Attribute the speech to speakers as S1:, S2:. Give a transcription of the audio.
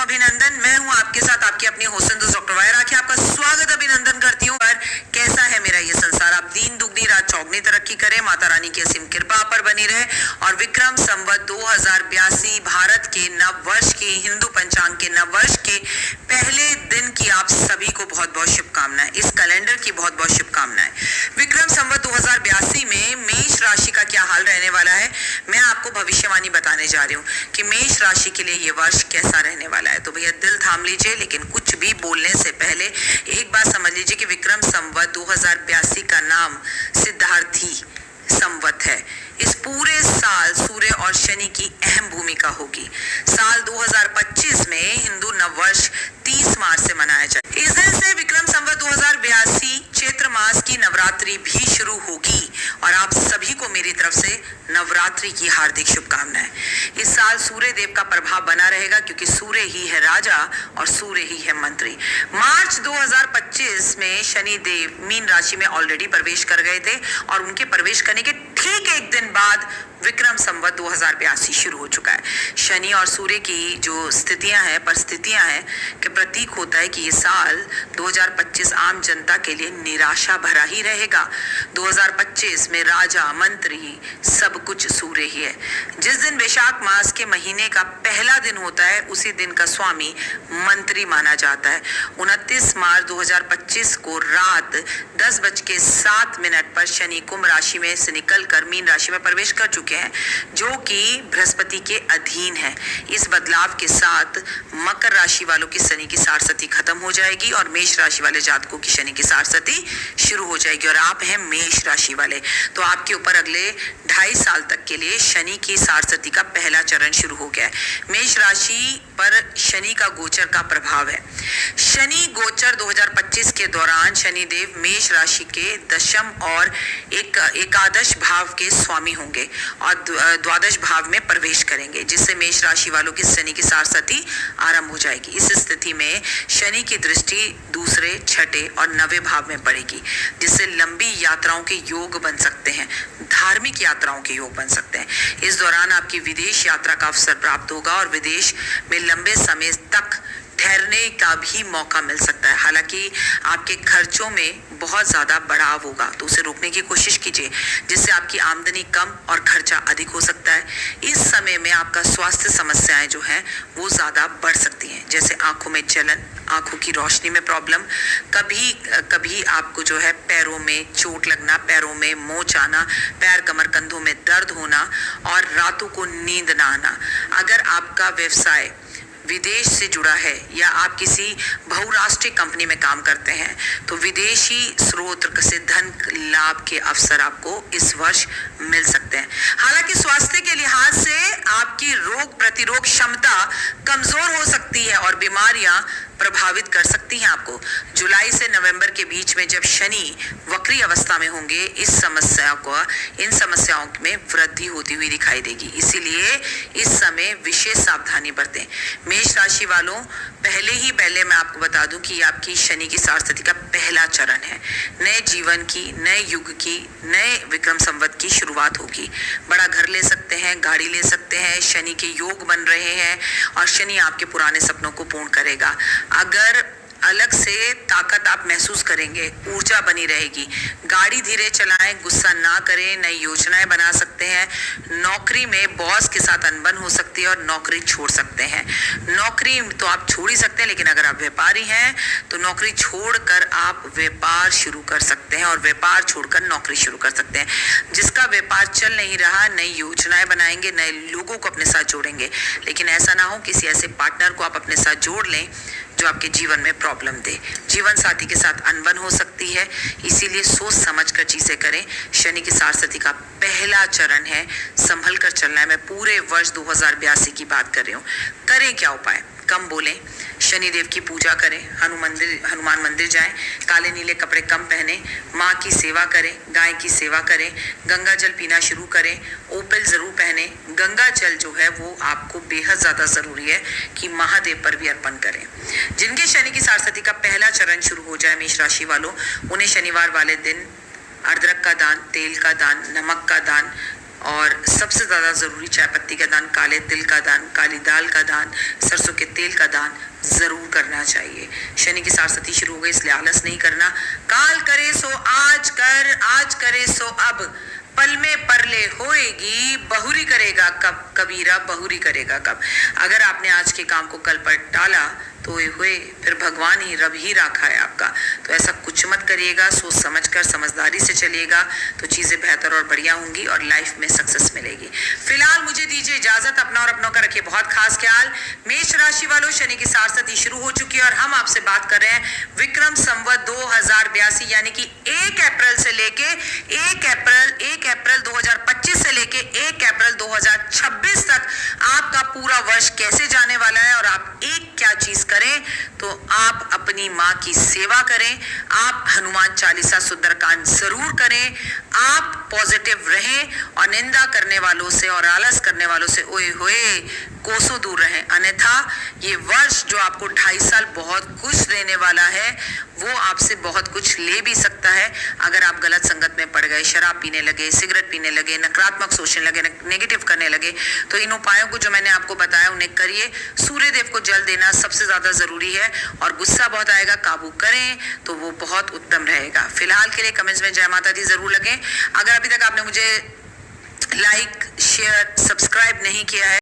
S1: अभिनंदन। मैं हूं आपके साथ आपकी अपनी होस्ट डॉक्टर वायर राखी। आपका स्वागत अभिनंदन करती हूं। पर कैसा है मेरा ये संसार, आप दिन दुगनी रात चौगनी तरक्की करें, माता रानी की असीम कृपा पर बनी रहे और विक्रम संवत 2082 भारत के नव वर्ष के, हिंदू पंचांग के नव वर्ष के पहले दिन की आप सभी को बहुत बहुत शुभकामनाएं। इस कैलेंडर की बहुत बहुत शुभकामनाएं। विक्रम संवत 2082 में मेष राशि का क्या हाल रहने वाला है, मैं आपको भविष्यवाणी बताने जा रही हूँ कि मेष राशि के लिए ये वर्ष कैसा रहने वाला है। तो भैया दिल थाम लीजिए, लेकिन कुछ भी बोलने से पहले एक बात समझ लीजिए कि विक्रम संवत 2082 का नाम सिद्धार्थी संवत है। इस पूरे साल सूर्य और शनि की अहम भूमिका होगी। साल 2025 में हिंदू नववर्ष 30 मार्च से मनाया जाए। इस दिन से विक्रम संवत 2082 चैत्र मास की नवरात्रि भी शुरू होगी और आप सभी को मेरी तरफ से नवरात्रि की हार्दिक शुभकामनाएं। इस साल सूर्य देव का प्रभाव बना रहेगा क्योंकि सूर्य ही है राजा और सूर्य ही है मंत्री। मार्च 2025 में शनि देव मीन राशि में ऑलरेडी प्रवेश कर गए थे और उनके प्रवेश करने के ठीक एक दिन बाद विक्रम संवत 2082 शुरू हो चुका है। शनि और सूर्य की जो स्थितियां हैं, परिस्थितियां हैं कि प्रतीक होता है कि ये साल 2025 आम जनता के लिए निराशा भरा ही रहेगा। 2025 में राजा मंत्री सब कुछ सूर्य ही है। जिस दिन वैशाख मास के महीने का पहला दिन होता है उसी दिन का स्वामी मंत्री माना जाता है। 29 मार्च 2025 को रात 10:07 पर शनि कुंभ राशि में से निकलकर मीन राशि में प्रवेश कर चुके हैं, जो कि बृहस्पति के अधीन है। इस बदलाव के साथ मकर राशि वालों की शनि की सारसती खत्म हो जाएगी और मेष राशि वाले जातकों की शनि की सारसती शुरू हो जाएगी। और आप हैं मेष राशि वाले, तो आपके ऊपर अगले 2.5 साल तक के लिए शनि की सारसती का पहला चरण शुरू हो गया है। मेष राशि पर शनि का गोचर का प्रभाव है। शनि गोचर 2025 के दौरान शनि देव मेष राशि के दशम और एकादश भाव के स्वामी होंगे और द्वादश भाव में प्रवेश करेंगे, जिससे मेष राशि वालों की शनि की सारसती आरंभ हो जाएगी। इस स्थिति में शनि की दृष्टि दूसरे, छठे और 9वें भाव में पड़ेगी, जिससे लंबी यात्राओं के योग बन सकते हैं, धार्मिक यात्राओं के योग बन सकते हैं। इस दौरान आपकी विदेश यात्रा का अवसर प्राप्त होगा और विदेश में लंबे समय तक ठहरने का भी मौका मिल सकता है। हालांकि आपके खर्चों में बहुत ज़्यादा बढ़ाव होगा, तो उसे रोकने की कोशिश कीजिए, जिससे आपकी आमदनी कम और खर्चा अधिक हो सकता है। इस समय में आपका स्वास्थ्य समस्याएं जो हैं वो ज़्यादा बढ़ सकती हैं, जैसे आंखों में जलन, आंखों की रोशनी में प्रॉब्लम, कभी कभी आपको जो है पैरों में चोट लगना, पैरों में मोच आना, पैर कमर कंधों में दर्द होना और रातों को नींद ना आना। अगर आपका व्यवसाय विदेश से जुड़ा है या आप किसी बहुराष्ट्रीय कंपनी में काम करते हैं तो विदेशी स्रोत से धन लाभ के अवसर आपको इस वर्ष मिल सकते हैं। हालांकि स्वास्थ्य के लिहाज से आपकी रोग प्रतिरोध क्षमता कमजोर हो सकती है और बीमारियां प्रभावित कर सकती हैं आपको। जुलाई से नवंबर के बीच में जब शनि वक्री अवस्था में होंगे, इन समस्याओं में वृद्धि होती हुई दिखाई देगी। इसीलिए इस समय विशेष सावधानी बरतें। मेष राशि वालों, पहले मैं आपको बता दूं कि आपकी शनि की सारस्वती का पहला चरण है। नए जीवन की, नए युग की, नए विक्रम संवत की शुरुआत होगी। बड़ा घर ले सकते हैं, गाड़ी ले सकते हैं, शनि के योग बन रहे हैं और शनि आपके पुराने सपनों को पूर्ण करेगा। अगर अलग से ताकत आप महसूस करेंगे, ऊर्जा बनी रहेगी। गाड़ी धीरे चलाएं, गुस्सा ना करें, नई योजनाएं बना सकते हैं। नौकरी में बॉस के साथ अनबन हो सकती है और नौकरी छोड़ सकते हैं। नौकरी तो आप छोड़ ही सकते हैं, लेकिन अगर आप व्यापारी हैं तो नौकरी छोड़कर आप व्यापार शुरू कर सकते हैं और व्यापार छोड़कर नौकरी शुरू कर सकते हैं। जिसका व्यापार चल नहीं रहा, नई योजनाएं बनाएंगे, नए लोगों को अपने साथ जोड़ेंगे, लेकिन ऐसा ना हो किसी ऐसे पार्टनर को आप अपने साथ जोड़ लें जो आपके जीवन में प्रॉब्लम दे। जीवन साथी के साथ अनबन हो सकती है, इसीलिए सोच समझ कर चीजें करें। शनि की सारस्वती का पहला चरण है, संभल कर चलना है। मैं पूरे वर्ष 2082 की बात कर रही हूँ। करें क्या उपाय? कम बोलें, शनि देव की पूजा करें, हनुमान मंदिर जाएं, काले नीले कपड़े कम पहने, माँ की सेवा करें, गाय की सेवा करें, गंगा जल पीना शुरू करें, ओपल जरूर पहने। गंगा जल जो है वो आपको बेहद ज़्यादा ज़रूरी है कि महादेव पर भी अर्पण करें। जिनके शनि की सारस्वती का पहला चरण शुरू हो जाए मेष राशि वालों, उन्हें शनिवार वाले दिन अदरक का दान, तेल का दान, नमक का दान, और सबसे ज़्यादा ज़रूरी चाय पत्ती का दान, काले तिल का दान, काली दाल का दान, सरसों के तेल का दान ज़रूर करना चाहिए। शनि की सारसती शुरू हो गई, इसलिए आलस नहीं करना। काल करे सो आज कर, आज करे सो अब, पल में परले होएगी, बहुरी करेगा कब कबीरा, बहुरी करेगा कब। अगर आपने आज के काम को कल पर टाला तो हुए फिर भगवान ही, रब ही राखा है आपका। तो ऐसा कुछ मत करिएगा, सोच समझकर समझदारी से चलिएगा तो चीज़ें बेहतर और बढ़िया होंगी और लाइफ में सक्सेस मिलेगी। फिलहाल मुझे दीजिए इजाजत, अपना और अपनों का रखिए बहुत खास ख्याल। मेष राशि वालों, शनि की सारसती शुरू हो चुकी है और हम आपसे बात कर रहे हैं विक्रम संवत 2082 यानी कि 1 अप्रैल से लेके 1 अप्रैल 2025 से लेके 1 अप्रैल 2026 तक आपका पूरा वर्ष कैसे जाने वाला है। और आप एक क्या चीज करें तो आप अपनी माँ की सेवा करें, आप हनुमान चालीसा सुंदरकांड जरूर करें, आप पॉजिटिव रहें और निंदा करने वालों से और आलस करने वालों से ओए होए कोसों दूर रहें। अन्यथा ये वर्ष जो आपको 2.5 साल बहुत कुछ देने वाला है वो आपसे बहुत कुछ ले भी सकता है। अगर आप गलत संगत में पड़ गए, शराब पीने लगे, सिगरेट पीने लगे, नकारात्मक सोचने लगे, नेगेटिव करने लगे, तो इन उपायों को जो मैंने आपको बताया उन्हें करिए। सूर्य देव को जल देना सबसे ज्यादा जरूरी है और गुस्सा बहुत आएगा, काबू करें तो वो बहुत उत्तम रहेगा। फिलहाल के लिए कमेंट्स में जय माता दी जरूर लगे। अगर अभी तक आपने मुझे लाइक, शेयर, सब्सक्राइब नहीं किया है